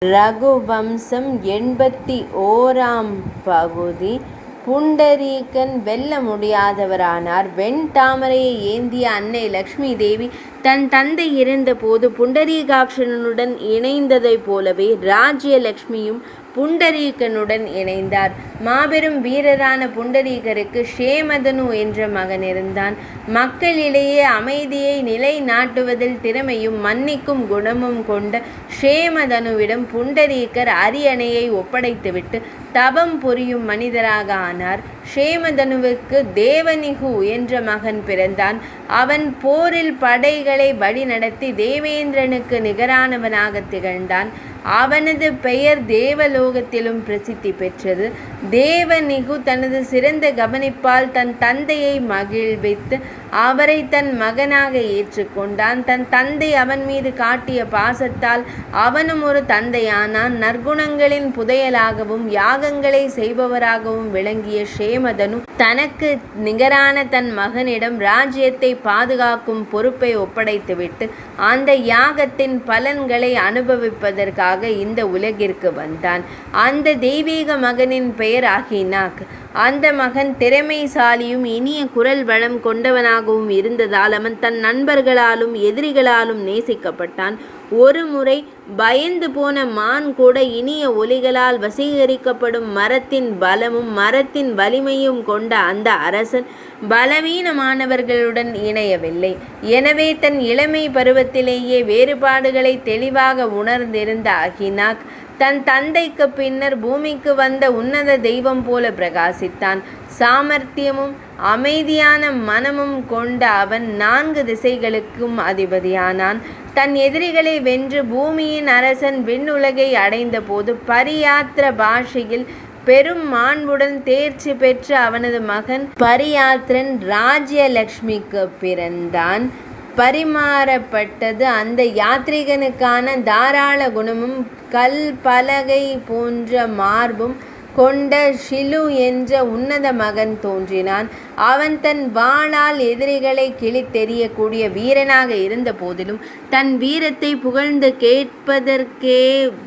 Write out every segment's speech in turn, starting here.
ரகுவம்சம் 81ஆம் பகுதி. புண்டரீகன் வெல்ல முடியாதவரானார். வெண்தாமரையை ஏந்திய அன்னை லக்ஷ்மி தேவி தன் தந்தை இருந்தபோது புண்டரீகாட்சனுடன் இணைந்ததைப் போலவே ராஜ்யலக்ஷ்மியும் புண்டரீகனுடன் இணைந்தார். மாபெரும் வீரரான புண்டரீகருக்கு ஷேமதனு என்ற மகன் இருந்தான். மக்களிடையே அமைதியை நிலைநாட்டுவதில் திறமையும் மன்னிக்கும் குணமும் கொண்ட ஷேமதனுவிடம் புண்டரீகர் அரியணையை ஒப்படைத்துவிட்டு தவம் புரியும் மனிதராக ஆனார். ஷேமதனுவுக்கு தேவனிகு என்ற மகன் பிறந்தான். அவன் போரில் படைகளை வழிநடத்தி தேவேந்திரனுக்கு நிகரானவனாக திகழ்ந்தான். அவனது பெயர் தேவலோகத்திலும் பிரசித்தி பெற்றது. தேவனிகு தனது சிறந்த கவனிப்பால் தன் தந்தையை மகிழ்வித்து அவரை தன் மகனாக ஏற்றுக்கொண்டான். தன் தந்தை அவன் மீது காட்டிய பாசத்தால் அவனும் ஒரு தந்தையானான். நற்குணங்களின் புதையலாகவும் யாகங்களை செய்பவராகவும் விளங்கிய ஷேமதனு தனக்கு நிகரான தன் மகனிடம் ராஜ்யத்தை பாதுகாக்கும் பொறுப்பை ஒப்படைத்துவிட்டு அந்த யாகத்தின் பலன்களை அனுபவிப்பதற்காக இந்த உலகிற்கு வந்தான். அந்த தெய்வீக மகனின் பெயர் அஹினாக். அந்த மகன் திறமைசாலியும் இனிய குரல் வளம் கொண்டவனாகவும் இருந்ததால் அவன் தன் நண்பர்களாலும் எதிரிகளாலும் நேசிக்கப்பட்டான். ஒரு முறை பயந்து போன மான் கூட இனிய ஒலிகளால் வசீகரிக்கப்படும் மரத்தின் பலமும் மரத்தின் வலிமையும் கொண்ட அந்த அரசன் பலவீனமானவர்களுடன் இணையவில்லை. எனவே தன் இளமை பருவத்திலேயே வேறுபாடுகளை தெளிவாக உணர்ந்திருந்த அஹினாக் தன் தந்தைக்கு பின்னர் பூமிக்கு வந்த உன்னத தெய்வம் போல பிரகாசித்தான். சாமர்த்தியமும் அமைதியான மனமும் கொண்ட அவன் 4 திசைகளுக்கும் அதிபதியானான். தன் எதிரிகளை வென்று பூமியின் அரசன் விண்ணுலகை அடைந்த போது பரியாத்திர பாஷையில் பெரும் மாண்புடன் தேர்ச்சி பெற்ற அவனது மகன் பரியாத்திரன் ராஜ்யலக்ஷ்மிக்கு பிறந்தான். பரிமாறப்பட்டது அந்த யாத்ரீகனுக்கான தாராள குணமும் கல் பலகை போன்ற மார்பும் கொண்ட ஷிலு என்ற உன்னத மகன் தோன்றினான். அவன் தன் வாளால் எதிரிகளை கிழித்தெறியக்கூடிய வீரனாக இருந்த போதிலும் தன் வீரத்தை புகழ்ந்து கேட்பதற்கே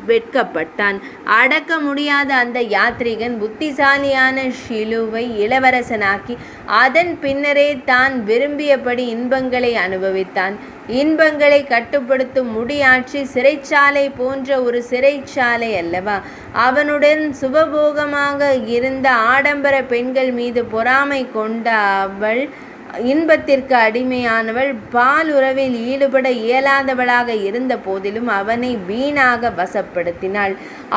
வெட்கப்பட்டான். அடக்க முடியாத அந்த யாத்ரீகன் புத்திசாலியான ஷிலுவை இளவரசனாக்கி அதன் பின்னரே தான் விரும்பியபடி இன்பங்களை அனுபவித்தான். இன்பங்களை கட்டுப்படுத்தும் முடியாட்சி சிறைச்சாலை போன்ற ஒரு சிறைச்சாலை அல்லவா? அவனுடன் சுபபோகமாக இருந்த ஆடம்பர பெண்கள் மீது பொறாமை கொண்ட அவள் இன்பத்திற்கு அடிமையானவள். பால் உறவில் ஈடுபட இயலாதவளாக இருந்த போதிலும் அவனை வீணாக வசப்படுத்தினாள்.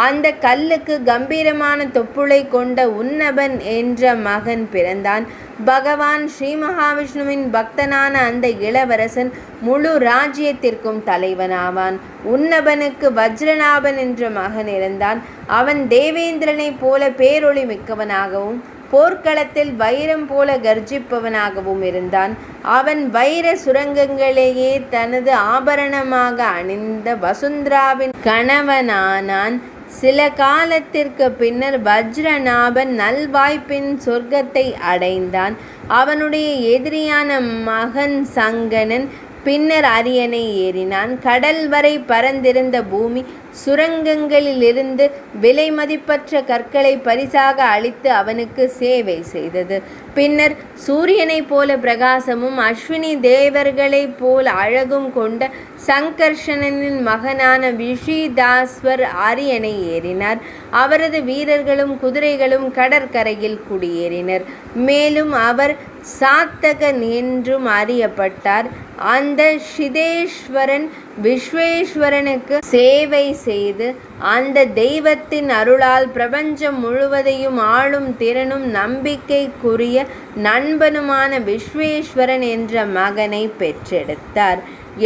அந்த கல்லுக்கு கம்பீரமான தொப்புளை கொண்ட உன்னபன் என்ற மகன் பிறந்தான். பகவான் ஸ்ரீ மகாவிஷ்ணுவின் பக்தனான அந்த இளவரசன் முழு ராஜ்யத்திற்கும் தலைவனாவான். உன்னபனுக்கு வஜ்ரநாபன் என்ற மகன் இருந்தான். அவன் தேவேந்திரனைப் போல பேரொளி மிக்கவனாகவும் போர்க்களத்தில் வைரம் போல கர்ஜிப்பவனாகவும் இருந்தான். அவன் வைர சுரங்கங்களையே தனது ஆபரணமாக அணிந்த வசுந்தராவின் கணவனானான். சில காலத்திற்கு பின்னர் வஜ்ரநாபன் நல்வாய்ப்பின் சொர்க்கத்தை அடைந்தான். அவனுடைய எதிரியான மகன் சங்கனன் பின்னர் அரியணை ஏறினான். கடல் வரை பரந்திருந்த பூமி சுரங்கங்களிலிருந்து விலை மதிப்பற்ற கற்களை பரிசாக அளித்து அவனுக்கு சேவை செய்தது. பின்னர் சூரியனைப் போல பிரகாசமும் அஸ்வினி தேவர்களைப் போல் அழகும் கொண்ட சங்கர்ஷணனின் மகனான விஷிதாஸ்வர் அரியணை ஏறினார். அவரது வீரர்களும் குதிரைகளும் கடற்கரையில் குடியேறினர். மேலும் அவர் சாத்தகன் என்றும் அறியப்பட்டார். அந்த சிதேஸ்வரன் விஸ்வேஸ்வரனுக்கு சேவை செய்து அந்த தெய்வத்தின் அருளால் பிரபஞ்சம் முழுவதையும் ஆளும் திறனும் நம்பிக்கைக்குரிய நண்பனுமான விஸ்வேஸ்வரன் என்ற மகனை பெற்றெடுத்தார்.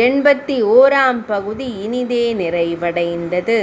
81ஆம் பகுதி இனிதே நிறைவடைந்தது.